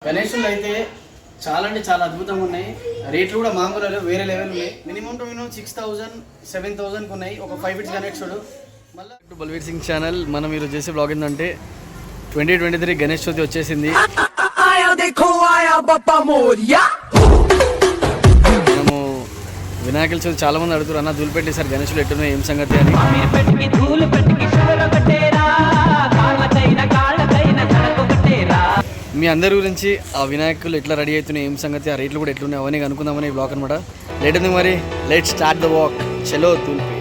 గణేషులు అయితే చాలా అంటే చాలా అద్భుతంగా ఉన్నాయి. రేట్లు కూడా మామూలు వేరే లెవెల్ ఉన్నాయి. మినిమం టు మినిమం 6,000 7,000 ఉన్నాయి ఒక 5 ఫీట్స్ గణేషుడు. మళ్ళీ బల్వీర్ సింగ్ ఛానల్ మనం ఈరోజు చేసే బ్లాగ్ ఏంటంటే 2023 గణేష్ చవితి వచ్చేసింది. మనము వినాయకుల చవితి చాలా మంది అడుగుతారు, అన్న ధూలు పెట్టేసారు గణేషులు ఎట్టున్నాయి ఏం సంగతి అని. మీ అందరి గురించి ఆ వినాయకులు ఎట్లా రెడీ అవుతున్నాయి ఏం సంగతి, ఆ రేట్లు కూడా ఎట్లున్నాయి అవన్నీ కనుక్కుందామని బ్లాగ్ అనమాట. లేట్ ఉంది మరి, లెట్ స్టార్ట్ ద వాక్. చలో ధూల్పేట్.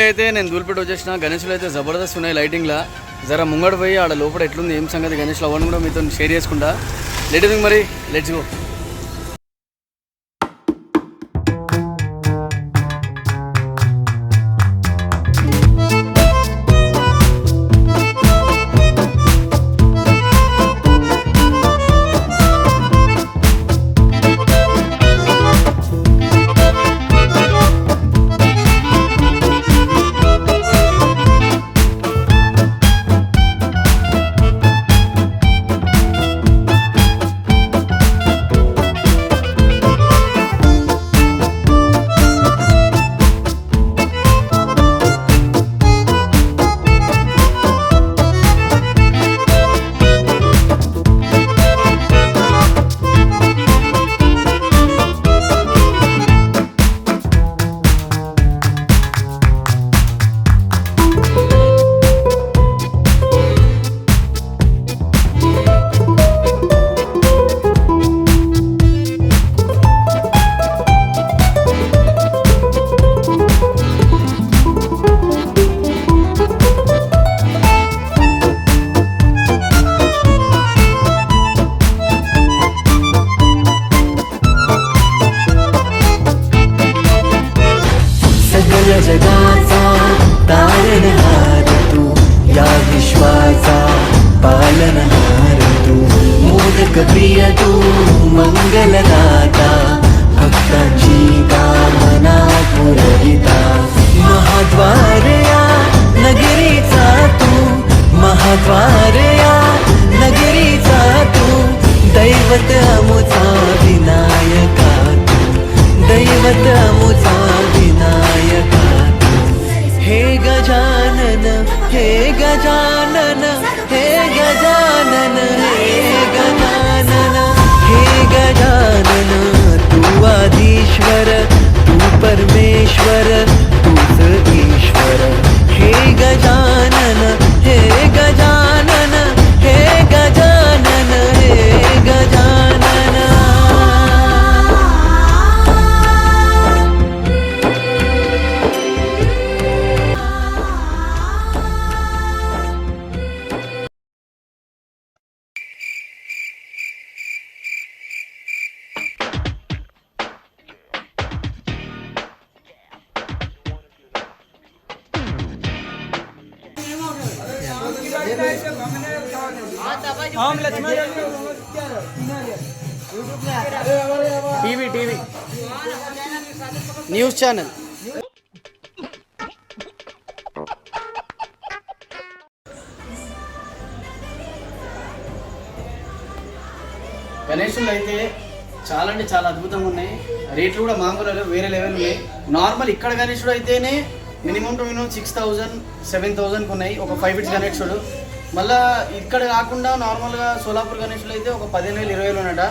అయితే నేను ధూల్పేట వచ్చేసిన. గణేష్లు అయితే జబర్దస్త్ ఉన్నాయి లైటింగ్లా. జర ముంగడు పోయి ఆడ లోపల ఎట్లుంది ఏం సంగతి గణేష్లు అవన్నీ కూడా మీతో షేర్ చేసుకుంటా. లేట్ ఉంది మరి, లెట్స్ గో. जगाचा तारणहार तू, या विश्वाचा पालनहार तू, मोदक प्रिय तू, मंगलदाता, भक्तांची कामना पुरविता, महाद्वार या नगरीचा तू, महाद्वार या नगरीचा तू, दैवत अमुचा विनायका तू, दैवत अमुचा विनायका तू. हे गजानन, हे गजानन, हे गजानन, हे गजानन, हे गजानन, तू आदिश्वर, तू परमेश्वर, तूच ईश्वर. हे गजानन, हे गजानन, हे गजानन, हे गजानन. TV news channel. గణేషులు అయితే చాలా అంటే చాలా అద్భుతంగా ఉన్నాయి. రేట్లు కూడా మామూలు వేరే లెవెల్ ఉన్నాయి. నార్మల్ ఇక్కడ గణేషుడు అయితేనే మినిమం టు మినిమం 6,000 7,000 ఉన్నాయి ఒక 5 ఫీట్స్ గణేషుడు. మళ్ళీ ఇక్కడ కాకుండా నార్మల్గా సోలాపూర్ గణేషులు అయితే ఒక 15,000 20,000 ఉన్నట.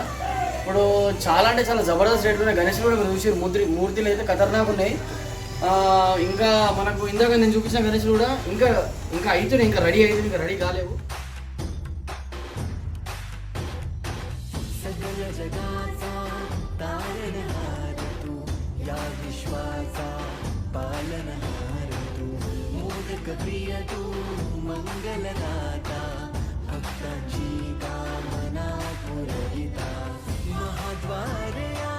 ఇప్పుడు చాలా అంటే చాలా జబర్దస్త్ రేట్లు ఉన్నాయి. గణేషులు కూడా చూసి మూర్తిలు అయితే ఖతర్నాక్ ఉన్నాయి. ఇంకా మనకు ఇందాక నేను చూపించిన గణేషులు కూడా ఇంకా ఇంకా అవుతున్నాయి, ఇంకా రెడీ అవుతుంది, ఇంకా రెడీ కాలేవు. मोदक प्रिय तू मंगलदाता भक्तांची कामना पुरविता महाद्वारया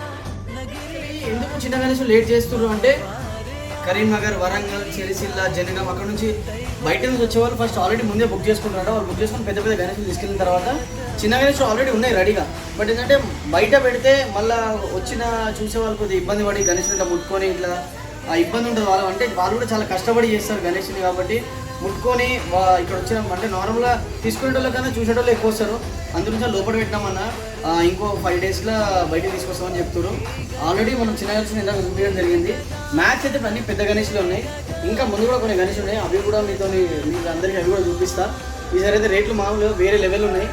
नगरी ఎందుకు చిన్న గణేశులు లేట్ చేస్తున్నారు అంటే కరీంనగర్, వరంగల్, సిరిసిల్ల, జనగాం అక్కడ నుంచి బయట నుంచి వచ్చేవాళ్ళు ఫస్ట్ ఆల్రెడీ ముందే బుక్ చేసుకుంటున్నారు. వాళ్ళు బుక్ చేసుకుని పెద్ద పెద్ద గణేశులు తీసుకెళ్ళిన తర్వాత చిన్న గణేశులు ఆల్రెడీ ఉన్నాయి రెడీగా. బట్ ఏంటంటే బయట పెడితే మళ్ళీ వచ్చిన చూసే వాళ్ళు కొద్దిగా ఇబ్బంది పడి గణేశులు ఇట్లా ముట్టుకొని ఇట్లా ఆ ఇబ్బంది ఉంటుంది వాళ్ళు. అంటే వాళ్ళు కూడా చాలా కష్టపడి చేస్తారు గణేశుని కాబట్టి ముట్టుకొని ఇక్కడ వచ్చిన అంటే నార్మల్గా తీసుకునే వాళ్ళకన్నా చూసేటోళ్ళు ఎక్కువ వస్తారు. అందుగురించి లోపల పెట్టినామన్నా ఇంకో 5 daysలో బయటకు తీసుకొస్తామని చెప్తారు. ఆల్రెడీ మనం చిన్న గణేశుని ఇందాక చూపించడం జరిగింది. మ్యాథ్స్ అయితే అన్ని పెద్ద గణేశులు ఉన్నాయి, ఇంకా ముందు కూడా కొన్ని గణేశులు ఉన్నాయి. అవి కూడా మీకు అందరికీ అవి కూడా చూపిస్తా. ఈసారి అయితే రేట్లు మామూలు వేరే లెవెల్ ఉన్నాయి.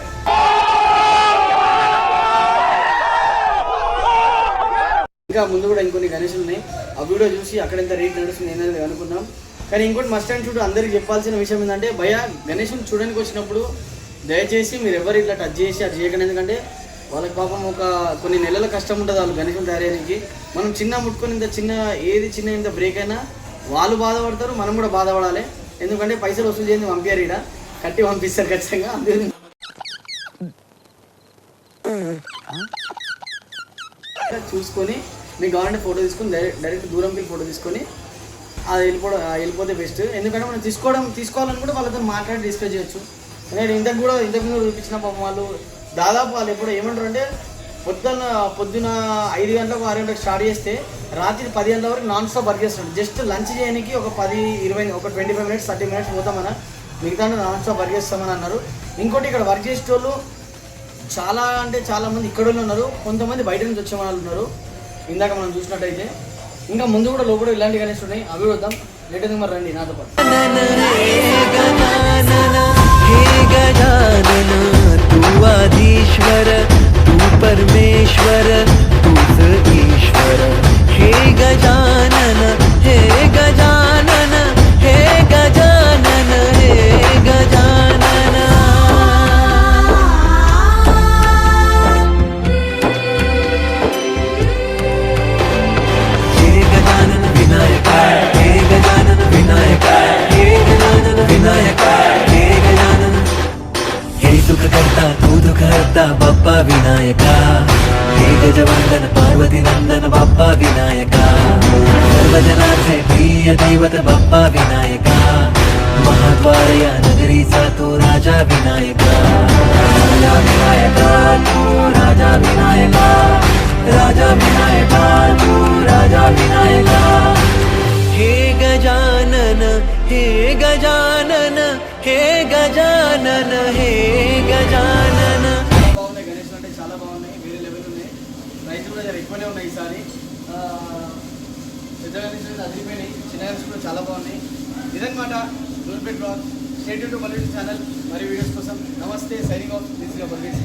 ఇంకా ముందు కూడా ఇంకొన్ని గణేశులు ఉన్నాయి, అవి కూడా చూసి అక్కడ ఎంత రేట్ నడుస్తుంది అనేది అనుకున్నాం. కానీ ఇంకోటి మస్ట్ అండ్ చూడు అందరికి చెప్పాల్సిన విషయం ఏంటంటే భయ గణేశుని చూడడానికి వచ్చినప్పుడు దయచేసి మీరు ఎవరు ఇట్లా టచ్ చేసి అది చేయకండి. ఎందుకంటే వాళ్ళకి పాపం ఒక కొన్ని నెలల కష్టం ఉంటుంది వాళ్ళు గణేశుని తయారీకి. మనం చిన్న ముట్టుకొని ఇంత చిన్న ఏది చిన్న ఇంత బ్రేక్ అయినా వాళ్ళు బాధపడతారు, మనం కూడా బాధపడాలి. ఎందుకంటే పైసలు వసూలు చేసి పంపారు, ఇక్కడ కట్టి పంపిస్తారు ఖచ్చితంగా. చూసుకొని మీకు కావాలంటే ఫోటో తీసుకొని డైరెక్ట్ దూరంకి ఫోటో తీసుకొని అది వెళ్ళిపోతే బెస్ట్. ఎందుకంటే మనం తీసుకోవాలని కూడా వాళ్ళతో మాట్లాడి డిస్కస్ చేయొచ్చు. నేను ఇంతకు ముందు చూపించిన పాపం వాళ్ళు దాదాపు వాళ్ళు ఎప్పుడు ఏమంటారు అంటే పొద్దున 5 గంటలకు 6 గంటలకు స్టార్ట్ చేస్తే రాత్రి 10 గంటల వరకు నాన్ స్టాప్ వర్క్ చేస్తున్నాడు. జస్ట్ లంచ్ చేయడానికి ఒక 25 minutes 30 minutes పోతామన్నా, మిగతా నాన్ స్టాప్ వర్క్ చేస్తామని అన్నారు. ఇంకోటి ఇక్కడ వర్క్ చేసేటోళ్ళు చాలా అంటే చాలా మంది ఇక్కడ ఉన్నారు, కొంతమంది బయట నుంచి వచ్చే వాళ్ళు ఉన్నారు. ఇందాక మనం చూసినట్టయితే ఇంకా ముందు కూడా లోపల ఇలాంటి గణేష్ ఉన్నాయి, అవి వద్దాం. లేట్ అయితే మరి రండి నాతో పాటు. परमेश्वर तूच ईश्वर हे गजानन हे गजानन हे गजानन हे गजानन हे गजानन विनायक हे गजानन विनायक हे गजानन विनायक हे गजानन हे सुख करता तू दुख हरता बाप्पा विनायका हे गजवंदन पार्वती नंदन बाप्पा विनायका सर्वजनार्थे प्रिय दैवत बाप्पा विनायका महाद्वारया नगरीचा तू राजा विनायका राजा विनायका तू राजा विनायका राजा विनायका तू राजा विनायका हे गजानन हे गजानन हे गजानन हे गजानन బాగున్నాయి గణేష్ అంటే చాలా బాగున్నాయి, వేరే లెవెల్ ఉన్నాయి. ప్రైస్ కూడా చాలా ఎక్కువనే ఉన్నాయి ఈసారి. పెద్ద గణేష్ అదిరిపోయినాయి, చిన్న గణేష్ కూడా చాలా బాగున్నాయి. ఇదన్నమాట Nulpet blog. Stay tuned to Malleddy channel మరి వీడియోస్ కోసం. నమస్తే, signing off. This is your బర్గేట్.